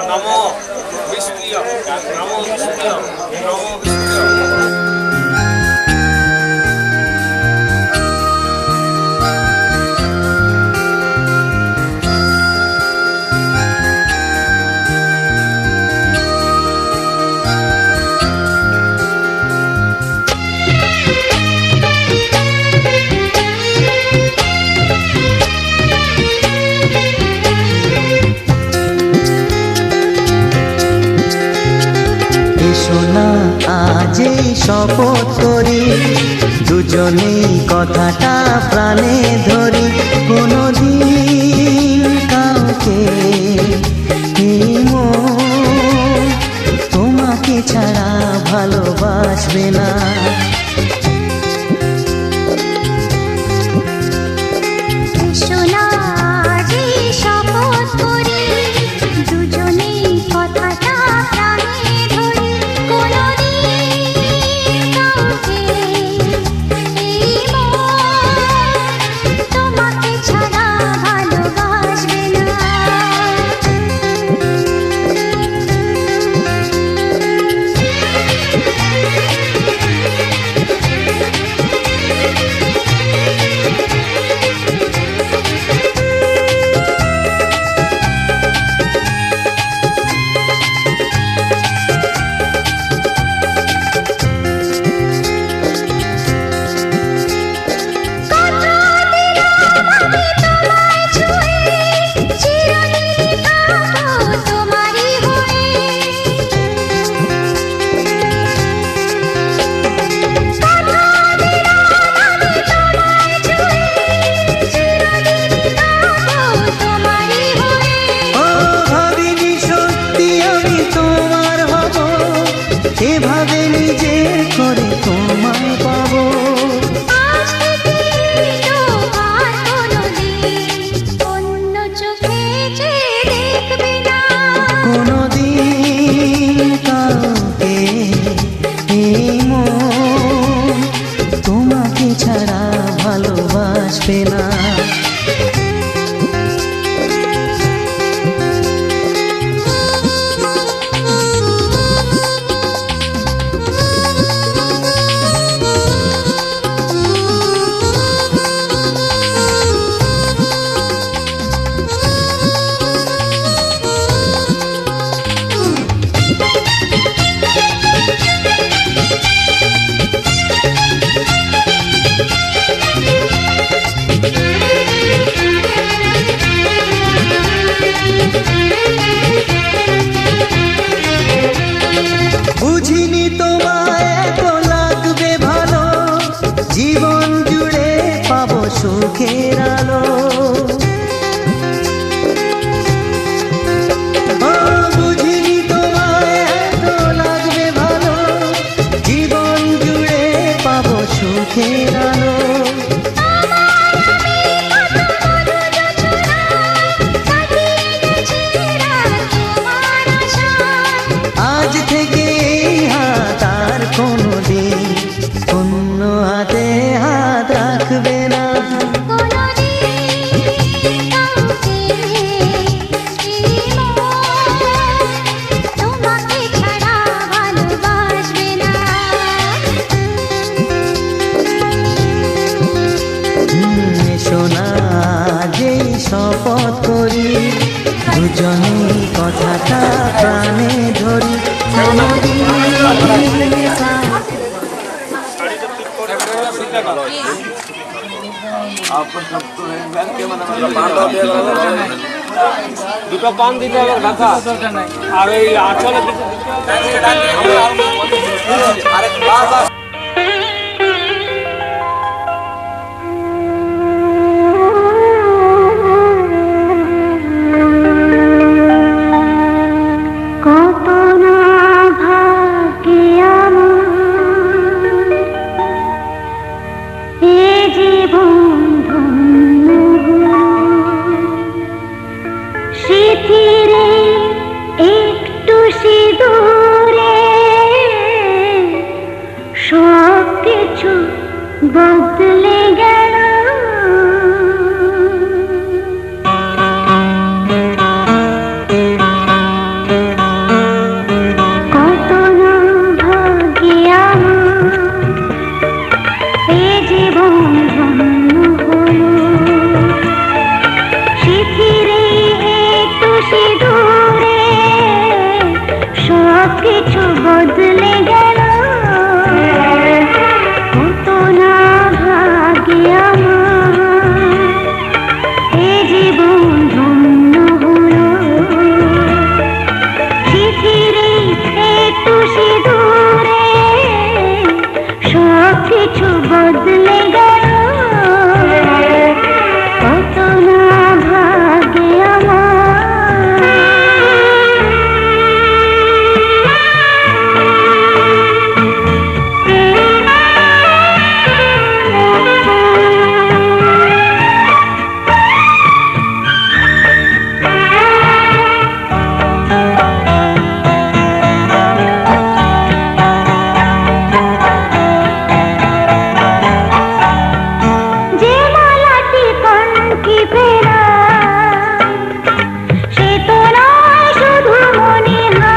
নমো বিষ্ণুয় নমো বিষ্ণুয় নমো বিষ্ণুয়। আজ শপথ করি দুজনেই কথাটা প্রাণে ধরি, কোনদিন কাউকে তোমাকে ছাড়া ভালোবাসবে না। এভাবে নিজে করে তোমায় পাবো, কোনদিন কাউকে তোমাকে ছাড়া ভালোবাসবে না। বুঝিনি তোমায় এত লাগবে ভালো, জীবন জুড়ে পাবো সুখের আলো। বুঝিনি তোমায় এত লাগবে ভালো, জীবন জুড়ে পাবো সুখের আলো। আজ থেকে হাত আর কোনদিন অন্য হাতে হাত রাখবে না। সোনা যেই শপথ করি দুজনেই কথাটা প্রাণে ধরি, দুটো কম দিতে হবে কাকা, আর ওই আঁচলে একটু সিঁদুরে সব কিছু বদলে গেল। কত না ভাগ্যে আমার এ জীবন ধন্য হলো। শিথিরে একটু সিঁদুরে সব কিছু বদলে গেল। কত না ভাগ্যে আমার এ জীবন ধন্য হলো। শিথিরে একটু সিঁদুরে সব কিছু বদলে গেল। কত না ভাগ্যে আমার। যে মালাটি কণ্ঠে ফেরা সে তো নয় শুধু মণিহার।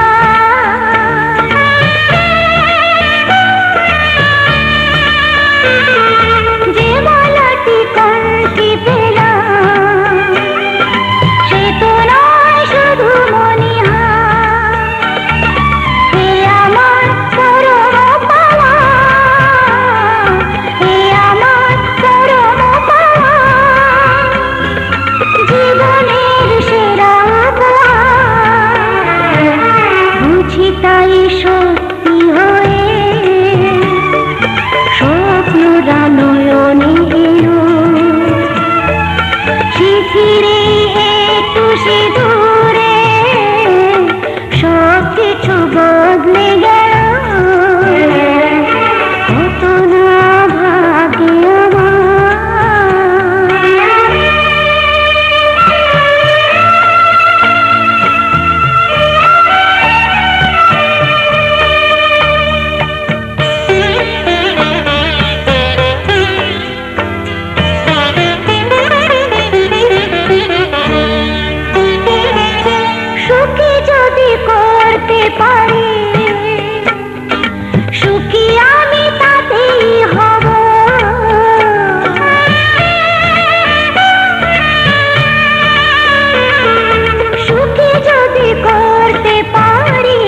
যে মালাটি কণ্ঠে ফেরা সে তো নয় শুধু মণিহার। এ আমার পরম পাওয়া, এ আমার পরম পাওয়া, জীবনের সেরা উপহার। বুঝি তাই সত্যি হয়ে স্বপ্নরা নয়নে এলো। শিথিরে একটু সিঁদুরে সব কিছু বদলে গেল। কত না ভাগ্যে আমার। সুখী যদি করতে পারি, সুখী আমি তাতেই হব। সুখী যদি করতে পারি,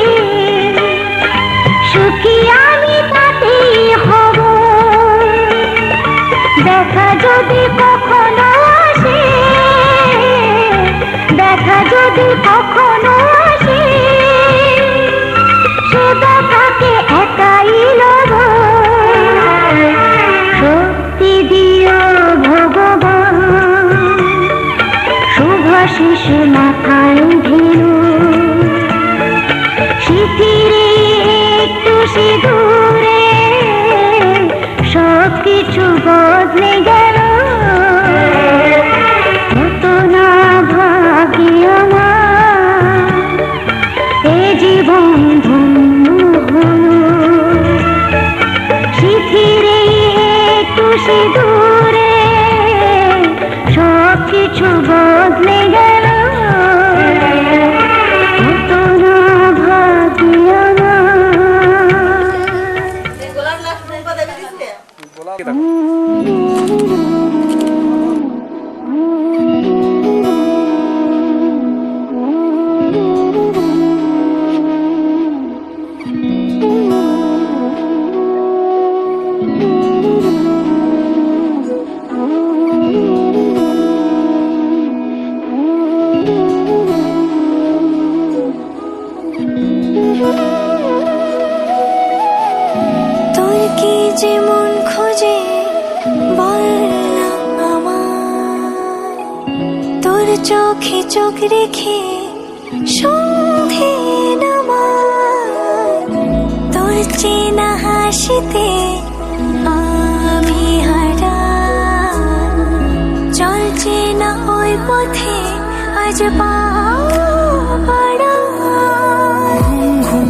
সুখী আমি তাতেই হব। দেখা যদি কখনো আসে, দেখা যদি কখনো আসে, সে দেখাকে একাই লব। শক্তি দিও ভগবান, শুভাশিস মাথায় ঘিরো। শিথিরে একটু সিঁদুরে সব কিছু বদলে গেল। কত না ভাগ্যে আমার এ জীবন ধন্য হলো। শিথিরে একটু সিঁদুরে সব কিছু বদলে গেল। কত না ভাগ্যে তোর কি যে মন খোঁজে বল না আমায়। তোর চোখে চোখ রেখে সন্ধে নামায়। তোর চেনা হাসিতে আমি হারাই। চল চেনা ওই পথে আজ পা বাড়াই। ঘুম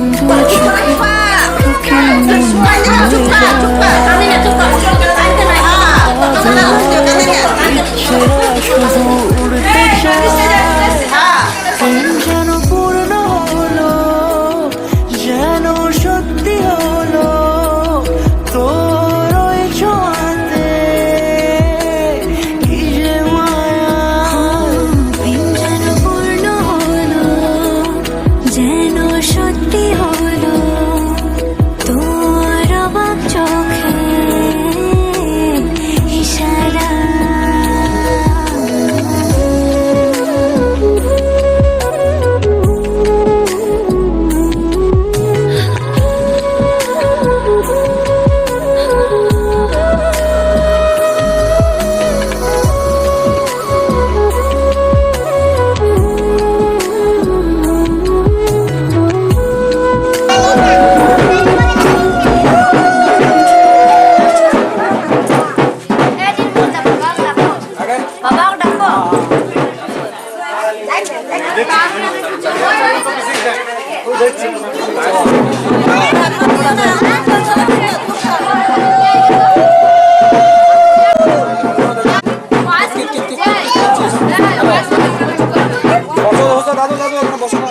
দাদু দাদু এখানে বসো না,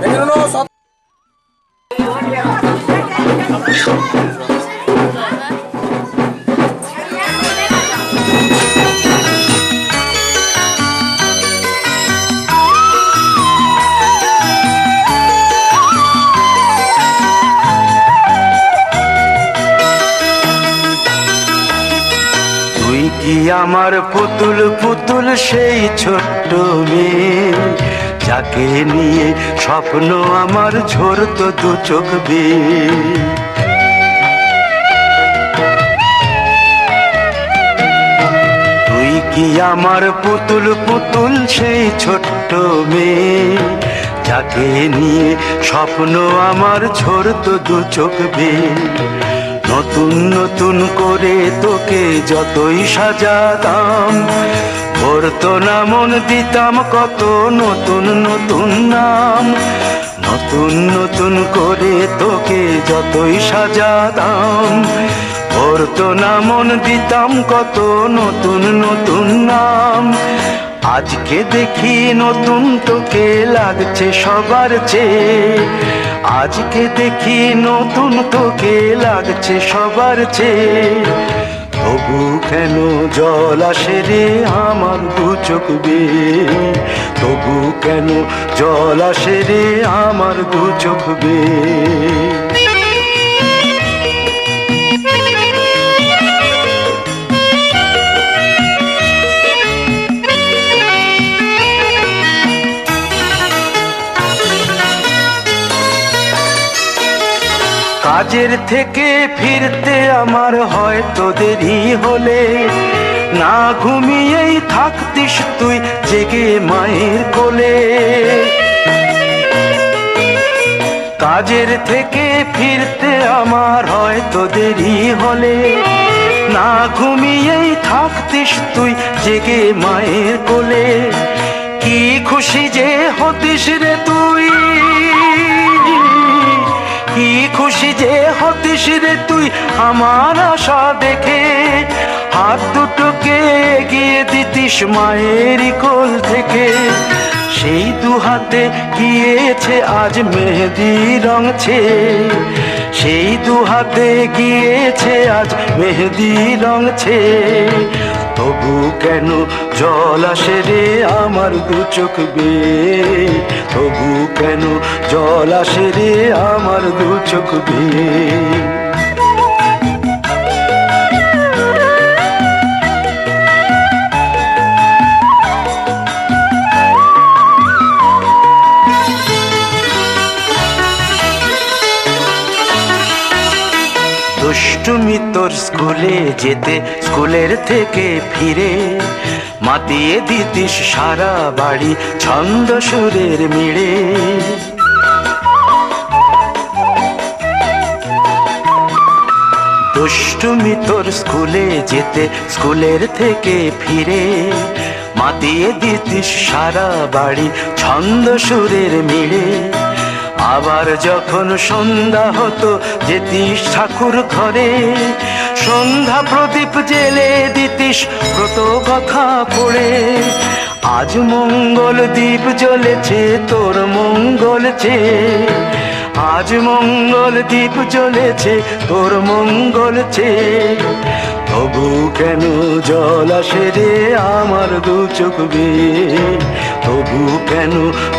এখানে নাও, সব তুই কি আমার পুতুল পুতুল সেই ছোট্ট মেয়ে, যাকে নিয়ে স্বপ্ন আমার ঝরতো দু চোখ বেয়ে। তুই কি আমার পুতুল পুতুল সেই ছোট্ট মেয়ে, যাকে নিয়ে স্বপ্ন আমার ঝরতো দু চোখ বেয়ে। নতুন নতুন করে তোকে যতই সাজাতাম, ভরতো না মন দিতাম কত নতুন নতুন নাম। নতুন নতুন করে তোকে যতই সাজাতাম, ভরতো না মন দিতাম কত নতুন নতুন নাম। আজকে দেখি নতুন তোকে লাগছে সবার চেয়ে, আজকে দেখি নতুন তোকে লাগছে সবার চেয়ে। তবু কেন জল আসে রে আমার দু চোখ বেয়ে, তবু কেন জল আসে রে আমার দু চোখ বেয়ে। কাজের থেকে ফিরতে আমার হয়তো দেরি হলে, না ঘুমিয়েই থাকতিস তুই জেগে মায়ের কোলে। কাজের থেকে ফিরতে আমার হয়তো দেরি হলে, না ঘুমিয়েই থাকতিস তুই জেগে মায়ের কোলে। কি খুশি যে হতিস রে তুই, কি খুশি যে হতিস রে তুই আমার আশা দেখে। হাত দুটোকে এগিয়ে দিতিস মায়ের কোল থেকে, সেই দু হাতে গিয়েছে আজ মেহেদি রঙছে। সেই দু হাতে গিয়েছে আজ মেহেদি রঙছে। তবু কেন জল আসে রে আমার দু চোখ বেয়ে, তবু কেন জল আসে রে আমার দু চোখ বেয়ে। দুষ্টুমি তোর স্কুলে যেতে, স্কুলের থেকে ফিরে মাতিয়ে দিতিস সারা বাড়ি ছন্দ সুরের মিড়ে। দুষ্টুমি তোর স্কুলে যেতে, স্কুলের থেকে ফিরে মাতিয়ে দিতিস সারা বাড়ি ছন্দ সুরের মিড়ে। আবার যখন সন্ধ্যা হতো যেতিস ঠাকুর ঘরে, সন্ধ্যা প্রদীপ জেলে দিতিস ব্রত কথা পড়ে। আজ মঙ্গল দ্বীপ জ্বলেছে তোর মঙ্গল চেয়ে, আজ মঙ্গল দ্বীপ জ্বলেছে তোর মঙ্গল চেয়ে। তবু কেন জল আসে রে আমার দু চোখ বেয়ে, তবু কেন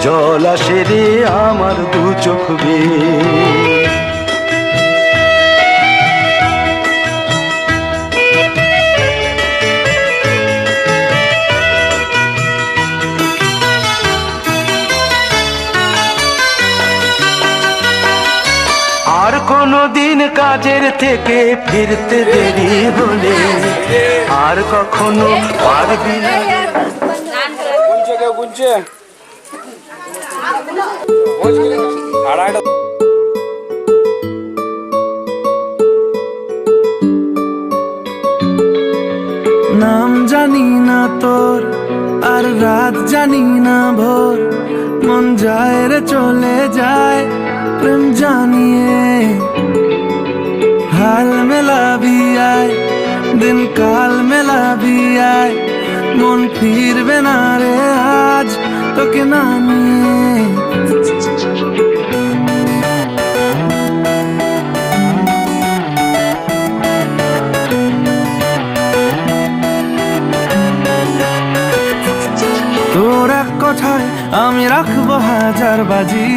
জল আসে রে আমার দু চোখ বেয়ে। আর কোনদিন কাজের থেকে ফিরতে দেরি হলে, আর কখনো পারবি না। গুনছে কেউ গুনছে আড়াইটা। নাম জানি না তোর আর রাত জানি না ভোর, মন যায় রে চলে যায় প্রেম জানিয়ে। হাল মেলাবি আয়, দিন কাল মেলাবি আয়, মন ফিরবে না রে আজ তোকে না নিয়ে। তোর এক কথায় আমি রাখবো হাজার বাজি,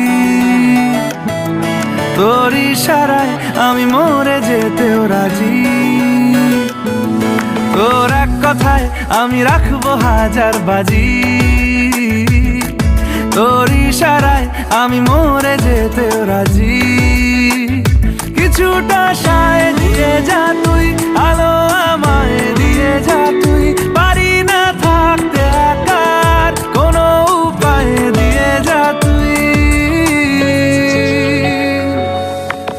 তোর ইশারায় আমি মরে যেতেও রাজি। তোর এক কথায় আমি রাখবো হাজার বাজি, তোর ইশারায় আমি মরে যেতেও রাজি। কিছুটা সায় দিয়ে যা তুই, আলো আমায় দিয়ে যা তুই, পারি না থাকতে একার কোনো উপায় দিয়ে যা তুই।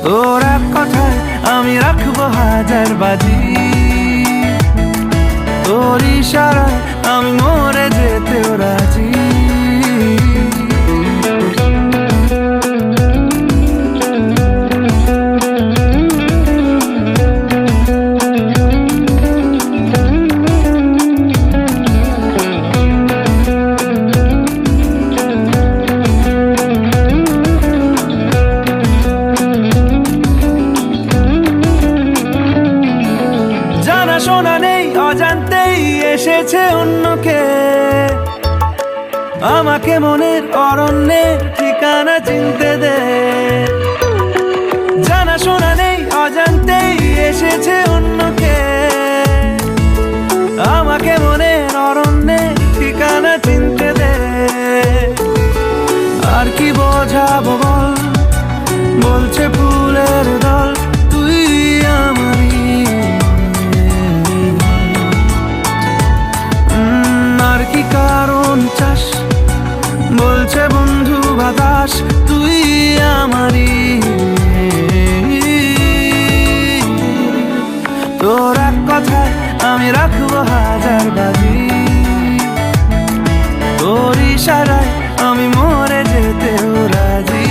তোর এক কথায় আমি রাখবো হাজার বাজি, তোর ইশারায় আমি মরে যেতেও রাজি। শোনা নেই অজান্তেই এসেছে অন্যকে, আমাকে মনের অরণ্যের ঠিকানা চিনতে দে। জানা শোনা নেই অজান্তেই এসেছে অন্যকে, আমাকে মনের অরণ্যের ঠিকানা চিনতে দে। আর কি বোঝাবো বল, বলছে ফুলের দল তুই আমারই। আর কি কারণ চাস, বলছে বন্ধু বাতাস তুই আমারই। তোর এক কথায় আমি রাখবো হাজার বাজি, তোর ইশারায় আমি মরে যেতেও রাজি।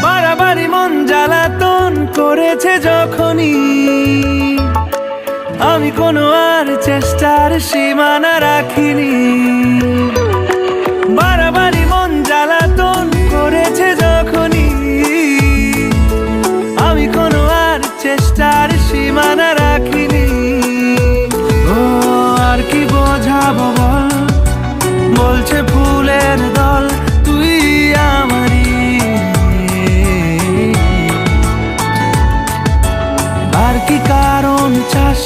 বাড়াবাড়ি মন জ্বালাতন করেছে যখনই, আমি কোনো আর চেষ্টার সীমানা রাখিনি। বাড়াবাড়ি মন জ্বালাতন করেছে যখনই, আমি কোনো আর চেষ্টার সীমানা রাখিনি। ও আর কি বোঝাবো বল, বলছে ফুলের দল তুই আমারই। আর কি কারণ চাস,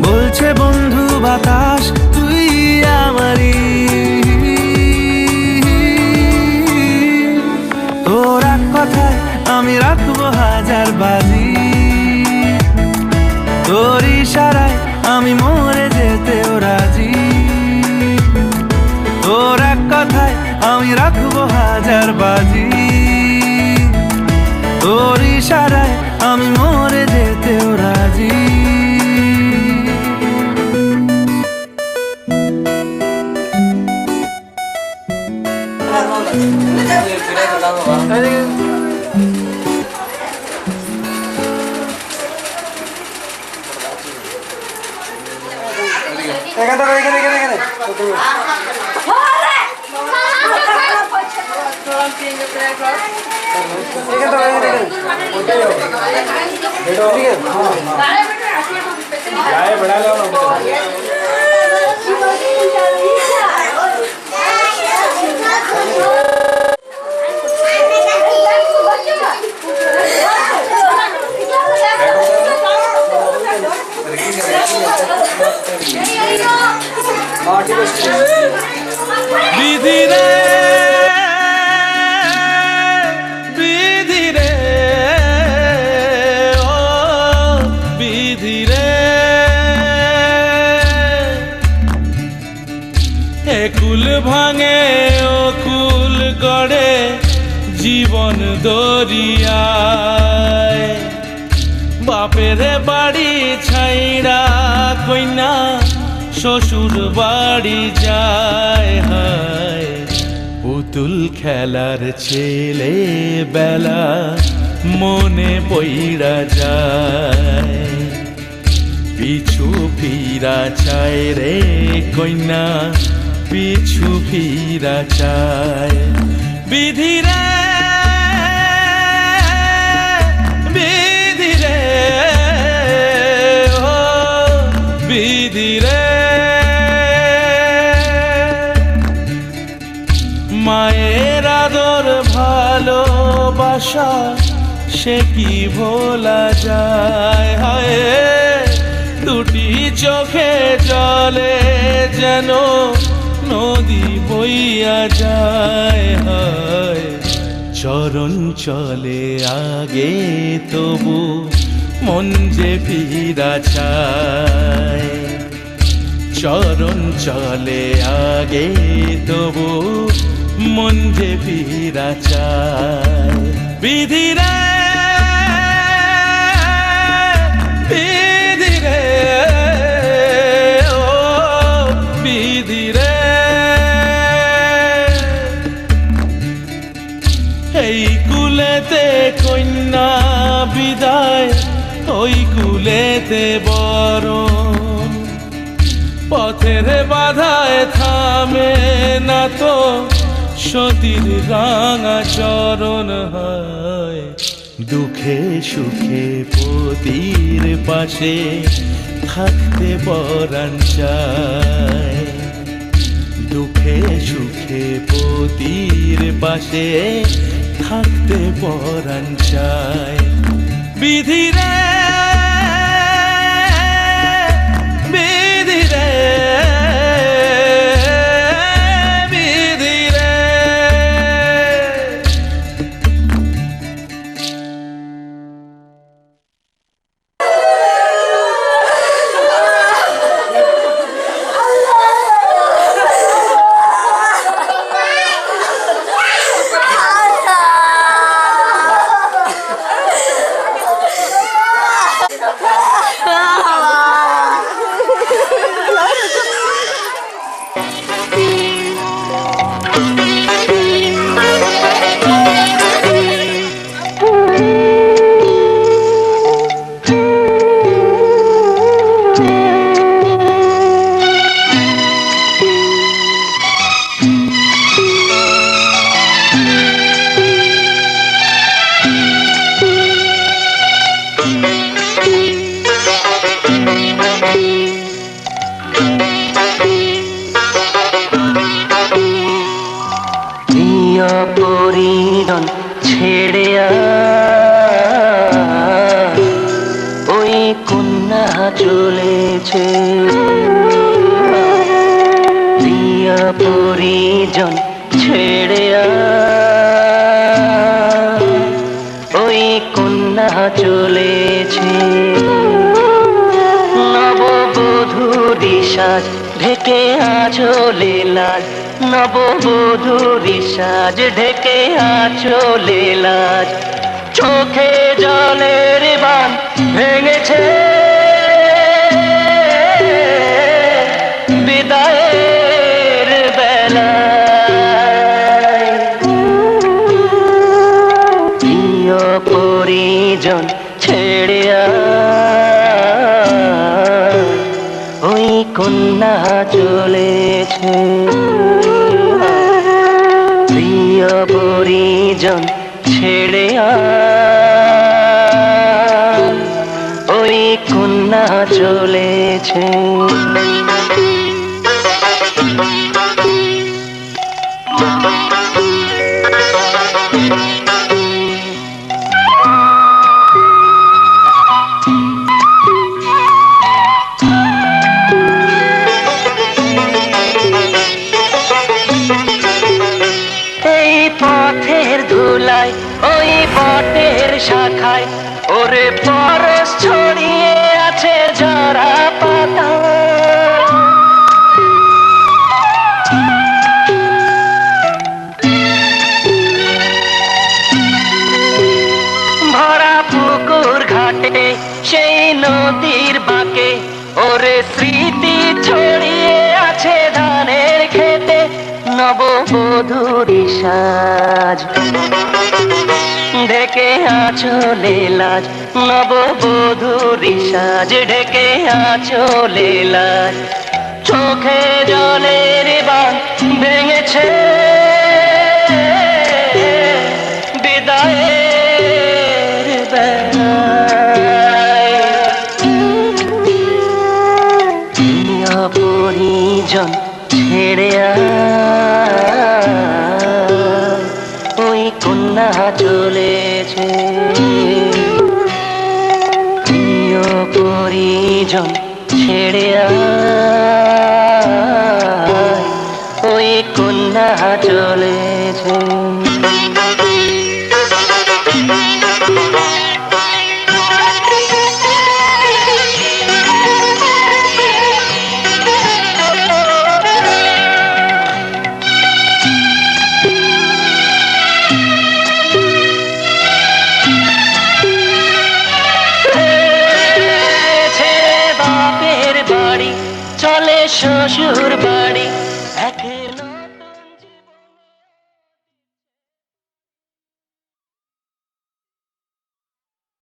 বলছে বন্ধু বাতাস তুই আমারই। তোর এক কথায় আমি রাখবো হাজার বাজি, তোর ইশারায় আমি মরে যেতেও রাজি। তোর এক কথায় আমি রাখবো হাজার বাজি, তোর ইশারায় আমি মরে যেতেও রাজি। বিধি রে বিধি রে ও বিধি রে, এ কুল ভাঙে ও কুল গড়ে জীবন দরিয়ায়। বাপের বাড়ি ছাইড়া কইনা শ্বশুর বাড়ি যায় হায় পুতুল খেলার ছেলে বেলা মনে পইড়া যায় পিছু ফিরা চায় রে কইনা পিছু ফিরা চায় বিধিরে বিধিরে ও বিধিরে মায়ের আদর ভালোবাসা সে কি ভোলা যায় হায় দুটি চোখে জলে যেন নদী বইয়া যায় হায় চরণ চলে আগে তবু মন যে ফিরা চায় চরণ চলে আগে তবু মন যে ফিরা চায় বিধিরে বিধিরে ও বিধিরে এই কুলেতে কন্যা বিদায় ওই কুলেতে বরণ পথের বাধায় থামে না তো সতীর রাঙা চরণ হয় দুঃখে সুখে পতির পাশে থাকতে পরাণ চায় দুঃখে সুখে পতির পাশে থাকতে পরাণ চায় বিধিরে বিধিরে বিধিরে পরিজন ছেড়ে ওই কন্যা চলেছে প্রিয় পরিজন ছেড়ে ওই কন্যা চলেছে নববধূর সাজ ঢেকে আঁচলে লাজ নববধূর সাজ ঢেকে আঁচলে লাজ চোখে জলের বান ভেঙেছে বিদায়ের বেলায় প্রিয় পরিজন ছেড়ে ওই কন্যা চলেছে প্রিয় পরিজন ছেড়ে ওই কন্যা চলেছে পথের ধুলায় ওই বটের শাখায় ওরে পরশ ছড়িয়ে আছে ঝরা পাতা ভরা পুকুর ঘাটে সে নববধূরি সাজ, ঢেকে আঁচলে লাজ, নববধূরি সাজ, ঢেকে আঁচলে লাজ। চোখে জলের বাঁধ ভেঙেছে বিদায়ের বেলায়। প্রিয় পরিজন ছেড়ে ওই কন্যা চলেছে, প্রিয় পরিজন ছেড়ে ওই কন্যা চলেছে। চলে শ্বশুর বাড়ি, একের